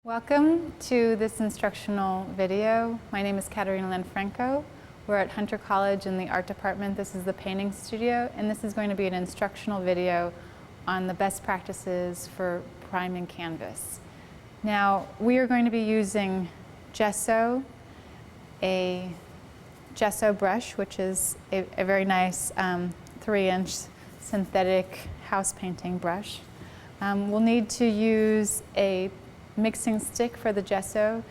Welcome to this instructional video. My name is Katerina Lanfranco. We're at Hunter College in the art department. This is the painting studio, and this is going to be an instructional video on the best practices for priming canvas. Now, we are going to be using gesso, a gesso brush, which is a very nice 3-inch synthetic house painting brush. We'll need to use a mixing stick for the gesso,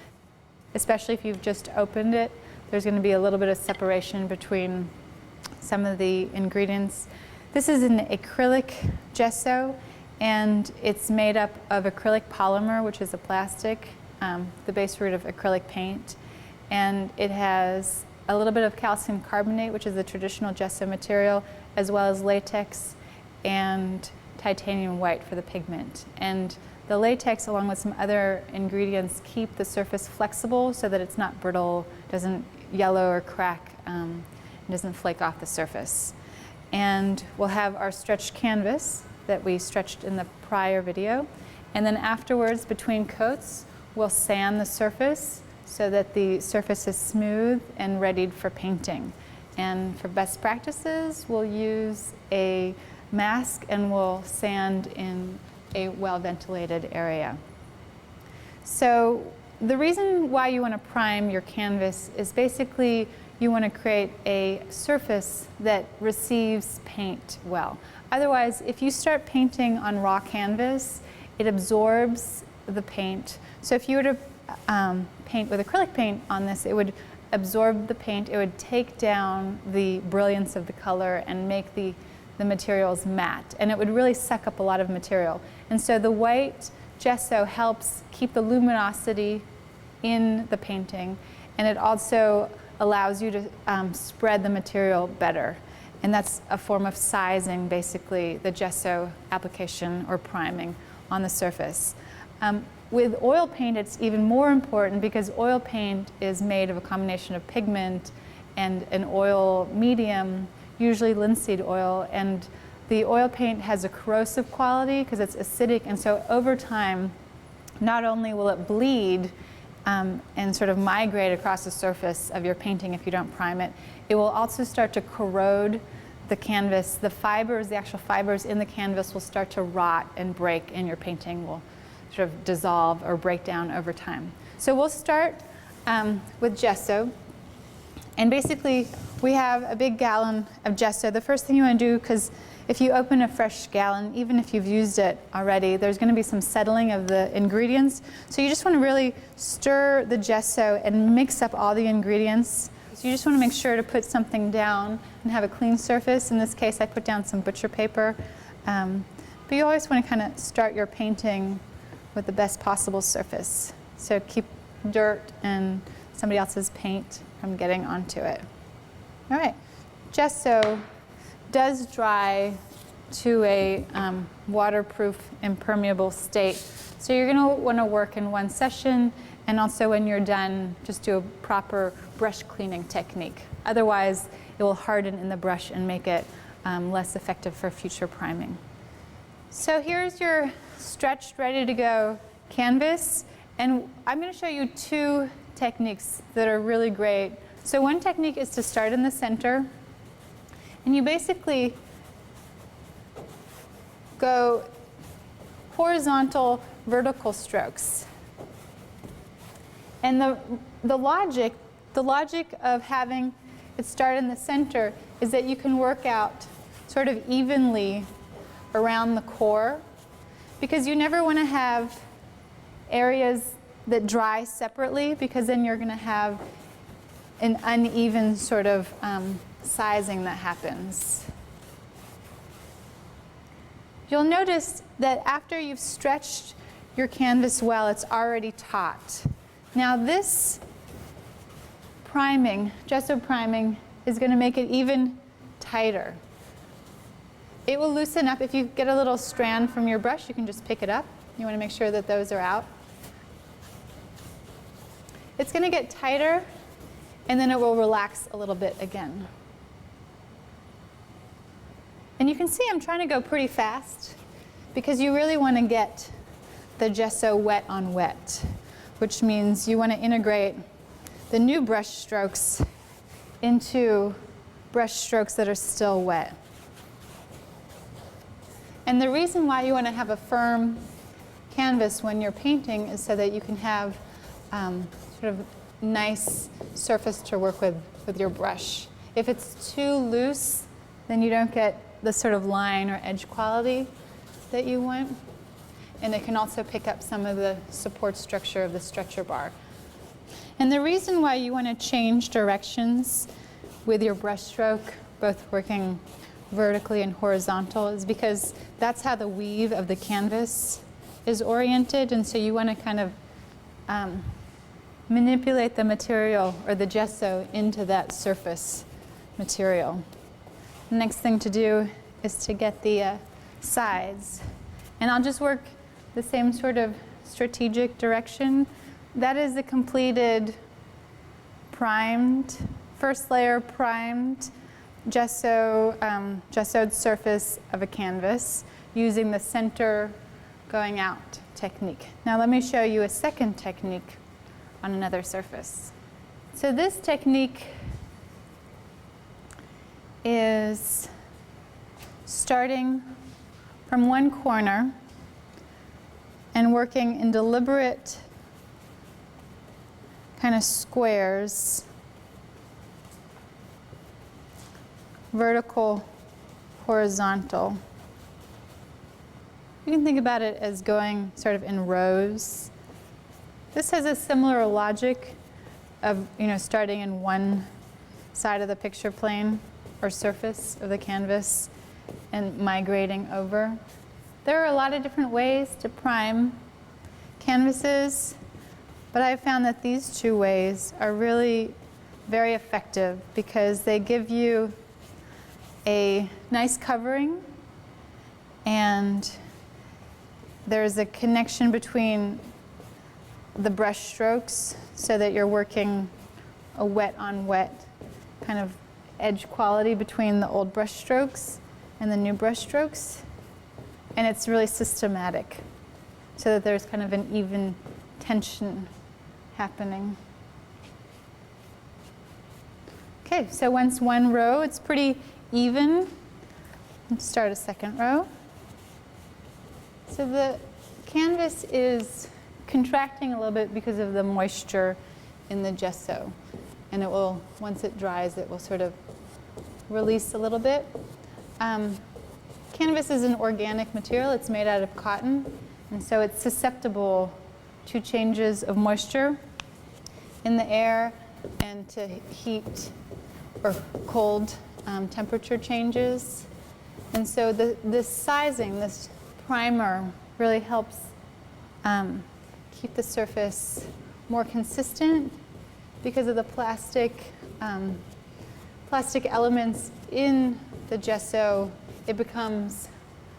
especially if you've just opened it. There's going to be a little bit of separation between some of the ingredients. This is an acrylic gesso, and it's made up of acrylic polymer, which is a plastic, the base root of acrylic paint, and it has a little bit of calcium carbonate, which is the traditional gesso material, as well as latex and titanium white for the pigment. And the latex, along with some other ingredients, keep the surface flexible so that it's not brittle, doesn't yellow or crack, and doesn't flake off the surface. And we'll have our stretched canvas that we stretched in the prior video. And then afterwards, between coats, we'll sand the surface so that the surface is smooth and readied for painting. And for best practices, we'll use a mask and we'll sand in a well-ventilated area. So the reason why you want to prime your canvas is basically you want to create a surface that receives paint well. Otherwise, if you start painting on raw canvas, it absorbs the paint. So if you were to paint with acrylic paint on this, it would absorb the paint, it would take down the brilliance of the color and make the materials matte, and it would really suck up a lot of material. And so the white gesso helps keep the luminosity in the painting, and it also allows you to spread the material better. And that's a form of sizing, basically, the gesso application or priming on the surface. With oil paint, it's even more important because oil paint is made of a combination of pigment and an oil medium, usually linseed oil, and the oil paint has a corrosive quality because it's acidic, and so over time, not only will it bleed and sort of migrate across the surface of your painting if you don't prime it, it will also start to corrode the canvas. The fibers, the actual fibers in the canvas will start to rot and break, and your painting will sort of dissolve or break down over time. So we'll start with gesso. And basically, we have a big gallon of gesso. The first thing you want to do, because if you open a fresh gallon, even if you've used it already, there's going to be some settling of the ingredients. So you just want to really stir the gesso and mix up all the ingredients. So you just want to make sure to put something down and have a clean surface. In this case, I put down some butcher paper. But you always want to kind of start your painting with the best possible surface. So keep dirt and somebody else's paint from getting onto it. All right, gesso does dry to a waterproof, impermeable state. So you're gonna wanna work in one session, and also when you're done, just do a proper brush cleaning technique. Otherwise, it will harden in the brush and make it less effective for future priming. So here's your stretched, ready to go canvas, and I'm gonna show you two techniques that are really great. So one technique is to start in the center, and you basically go horizontal, vertical strokes. And the logic of having it start in the center is that you can work out sort of evenly around the core, because you never want to have areas that dry separately, because then you're going to have an uneven sort of sizing that happens. You'll notice that after you've stretched your canvas well, it's already taut. Now this priming, gesso priming, is going to make it even tighter. It will loosen up. If you get a little strand from your brush, you can just pick it up. You want to make sure that those are out. It's going to get tighter, and then it will relax a little bit again. And you can see I'm trying to go pretty fast because you really want to get the gesso wet on wet, which means you want to integrate the new brush strokes into brush strokes that are still wet. And the reason why you want to have a firm canvas when you're painting is so that you can have sort of nice surface to work with your brush. If it's too loose, then you don't get the sort of line or edge quality that you want. And it can also pick up some of the support structure of the stretcher bar. And the reason why you want to change directions with your brush stroke, both working vertically and horizontal, is because that's how the weave of the canvas is oriented. And so you want to kind of manipulate the material or the gesso into that surface material. The next thing to do is to get the sides. And I'll just work the same sort of strategic direction. That is the completed primed, first layer primed gessoed surface of a canvas using the center going out technique. Now let me show you a second technique on another surface. So this technique is starting from one corner and working in deliberate kind of squares, vertical, horizontal. You can think about it as going sort of in rows. This has a similar logic of, starting in one side of the picture plane or surface of the canvas and migrating over. There are a lot of different ways to prime canvases, but I've found that these two ways are really very effective because they give you a nice covering, and there's a connection between the brush strokes so that you're working a wet on wet kind of edge quality between the old brush strokes and the new brush strokes. And it's really systematic so that there's kind of an even tension happening. Okay, so once one row, it's pretty even. Let's start a second row. So the canvas is contracting a little bit because of the moisture in the gesso. And it will, once it dries, it will sort of release a little bit. Canvas is an organic material. It's made out of cotton. And so it's susceptible to changes of moisture in the air and to heat or cold temperature changes. And so this sizing, this primer, really helps keep the surface more consistent because of the plastic elements in the gesso. It becomes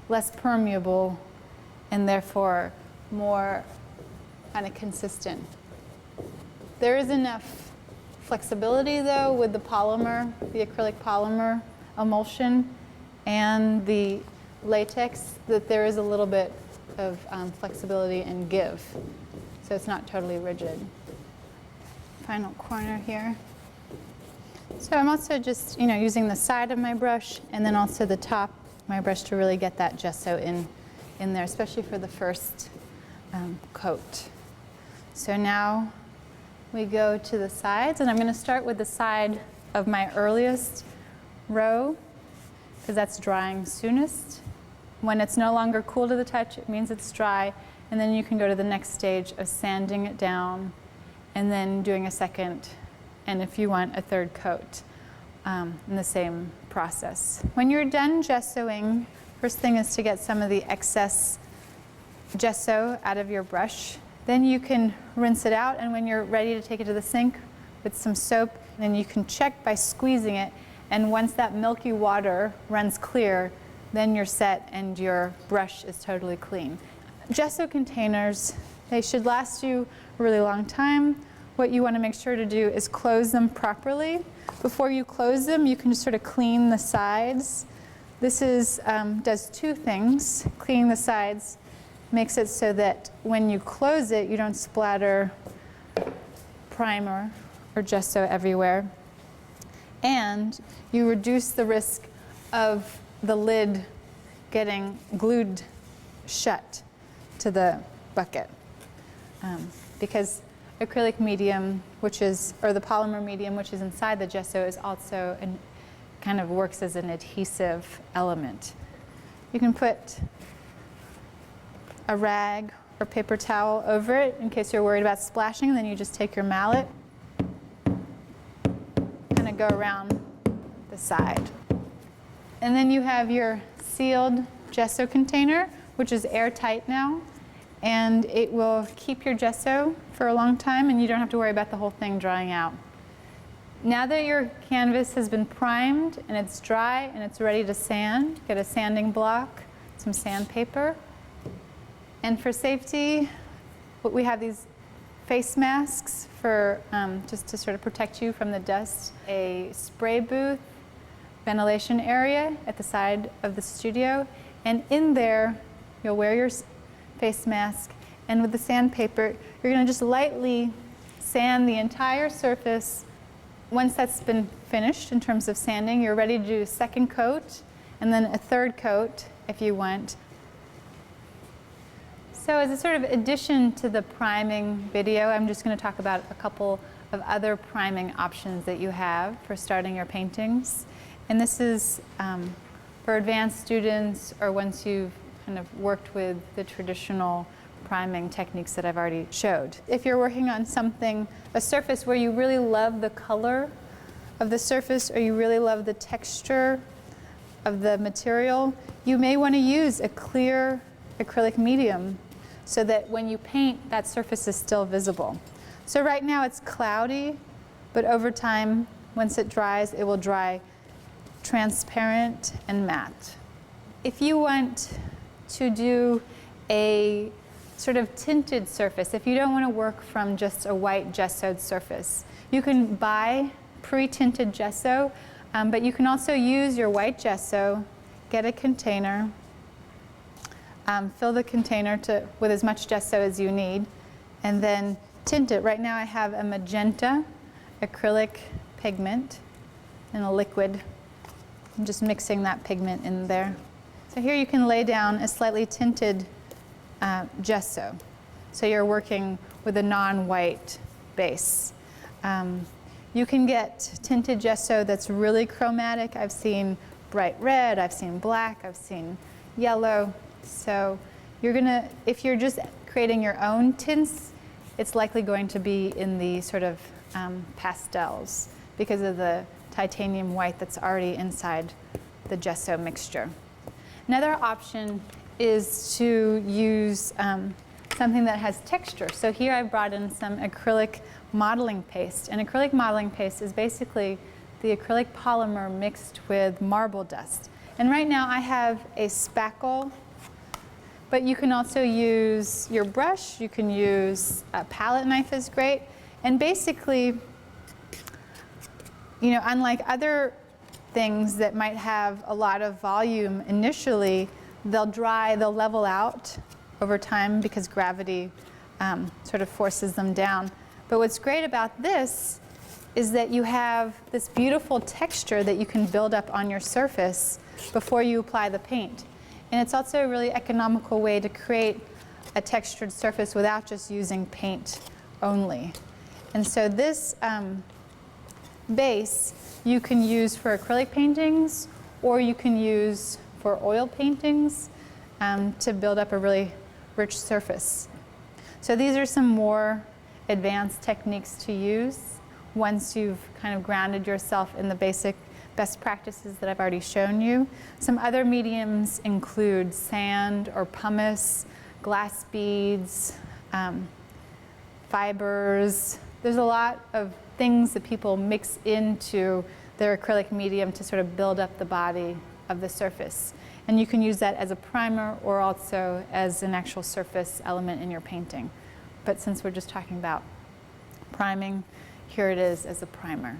less permeable and therefore more kind of consistent. There is enough flexibility though with the polymer, the acrylic polymer emulsion and the latex, that there is a little bit of flexibility and give. So it's not totally rigid. Final corner here. So I'm also just using the side of my brush and then also the top of my brush to really get that gesso in there, especially for the first coat. So now we go to the sides, and I'm going to start with the side of my earliest row because that's drying soonest. When it's no longer cool to the touch, it means it's dry, and then you can go to the next stage of sanding it down and then doing a second, and if you want, a third coat in the same process. When you're done gessoing, first thing is to get some of the excess gesso out of your brush. Then you can rinse it out, and when you're ready to take it to the sink with some soap, then you can check by squeezing it, and once that milky water runs clear, then you're set and your brush is totally clean. Gesso containers, they should last you a really long time. What you want to make sure to do is close them properly. Before you close them, you can just sort of clean the sides. This does two things, cleaning the sides. makes it so that when you close it, you don't splatter primer or gesso everywhere. And you reduce the risk of the lid getting glued shut to the bucket. Because acrylic medium, or the polymer medium, which is inside the gesso, is also kind of works as an adhesive element. You can put a rag or paper towel over it in case you're worried about splashing. Then you just take your mallet, kind of go around the side. And then you have your sealed gesso container, which is airtight now. And it will keep your gesso for a long time, and you don't have to worry about the whole thing drying out. Now that your canvas has been primed and it's dry and it's ready to sand, get a sanding block, some sandpaper. And for safety, we have these face masks for just to sort of protect you from the dust. A spray booth, ventilation area at the side of the studio, and in there you'll wear your face mask, and with the sandpaper you're going to just lightly sand the entire surface. Once that's been finished in terms of sanding, you're ready to do a second coat and then a third coat if you want. So as a sort of addition to the priming video, I'm just going to talk about a couple of other priming options that you have for starting your paintings. And this is for advanced students or once you've kind of worked with the traditional priming techniques that I've already showed. If you're working on a surface where you really love the color of the surface or you really love the texture of the material, you may want to use a clear acrylic medium so that when you paint, that surface is still visible. So right now it's cloudy, but over time, once it dries, it will dry transparent and matte. If you want to do a sort of tinted surface, if you don't want to work from just a white gessoed surface, you can buy pre-tinted gesso, but you can also use your white gesso, get a container, fill the container with as much gesso as you need, and then tint it. Right now I have a magenta acrylic pigment in a liquid. I'm just mixing that pigment in there. So here you can lay down a slightly tinted gesso. So you're working with a non-white base. You can get tinted gesso that's really chromatic. I've seen bright red, I've seen black, I've seen yellow. So if you're just creating your own tints, it's likely going to be in the sort of pastels because of the titanium white that's already inside the gesso mixture. Another option is to use something that has texture. So here I've brought in some acrylic modeling paste. And acrylic modeling paste is basically the acrylic polymer mixed with marble dust. And right now I have a spackle, but you can also use your brush, you can use a palette knife is great. And basically, unlike other things that might have a lot of volume initially, they'll level out over time because gravity sort of forces them down. But what's great about this is that you have this beautiful texture that you can build up on your surface before you apply the paint. And it's also a really economical way to create a textured surface without just using paint only. And so this base you can use for acrylic paintings, or you can use for oil paintings to build up a really rich surface. So these are some more advanced techniques to use once you've kind of grounded yourself in the basic best practices that I've already shown you. Some other mediums include sand or pumice, glass beads, fibers. There's a lot of things that people mix into their acrylic medium to sort of build up the body of the surface. And you can use that as a primer or also as an actual surface element in your painting. But since we're just talking about priming, here it is as a primer.